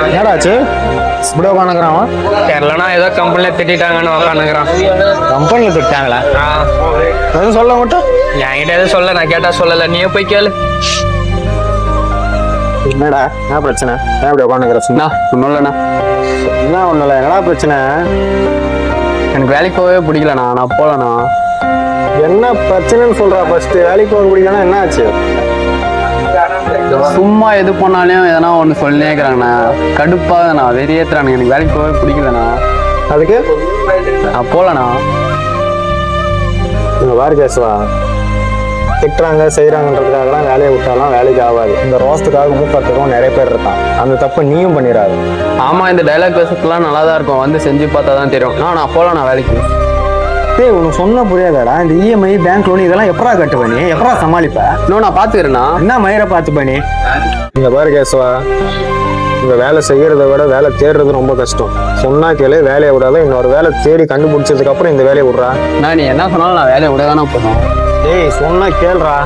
என்னடாச்சு இப்படி உட்காந்துக்கிறான்? தெரியலண்ணா ஏதோ கம்பெனில திட்டாங்கன்னு உட்காந்துக்கிறான். கம்பெனியில் திட்டாங்களா? எதுவும் சொல்ல மட்டும் என்கிட்ட எதுவும் சொல்ல, நான் கேட்டா சொல்லல, நீயே போய் கேளு. என்னடா என்ன பிரச்சனை? ஏன் இப்படி உட்காந்துக்கிற? சும்மா ஒன்றும் இல்லைண்ணா, என்ன ஒன்றும் இல்லை. என்னடா பிரச்சனை? எனக்கு வேலைக்கு போகவே பிடிக்கலண்ணா, நான் போகலண்ணா. என்ன பிரச்சனைன்னு சொல்றா ஃபர்ஸ்ட். வேலைக்கு போக பிடிக்கலன்னா என்ன ஆச்சு? சும்மா எது பண்ணாலும் எதனா ஒன்று சொல்லினே இருக்கிறாங்கண்ணா, கடுப்பாகண்ணா, வெறியேற்றுறானுங்க. எனக்கு வேலைக்கு போகவே பிடிக்கலண்ணா, அதுக்கு நான் போகலண்ணா. இங்கே வாரி பேசுவா. திட்டுறாங்க செய்கிறாங்கன்றதுக்காகலாம் வேலையை விட்டாலாம் வேலைக்கு ஆகாது. இந்த ரோஸ்ட்டுக்காக மூக்கத்துக்கும் நிறைய பேர் இருக்கான். அந்த தப்பை நீயும் பண்ணிடாது. ஆமாம், இந்த டைலாக் பேசுறதுலாம் நல்லா தான் இருக்கும், வந்து செஞ்சு பார்த்தா தான் தெரியும். நான் போகலண்ணா வேலைக்கு. டேய் உனக்கு சொன்ன புரியாதாடா? இந்த இஎம்ஐ பேங்க் லோன் இதெல்லாம் எப்படா கட்டுவ நீ? எப்படா சமாளிப்ப? இன்னும் நான் பார்த்துக்கிறேண்ணா. என்ன மயிரை பார்த்து பண்ணி இங்க பாரு கேசுவா, இந்த வேலை செய்யறதை விட வேலை தேடுறது ரொம்ப கஷ்டம். சொன்னா கேளு, வேலையை விடாத. இன்னொரு வேலை தேடி கண்டுபிடிச்சதுக்கு அப்புறம் இந்த வேலையை விடுறா. நான் நீ என்ன சொன்னாலும் நான் வேலையை விட தானே போகணும். டேய் சொன்னா கேள்றா.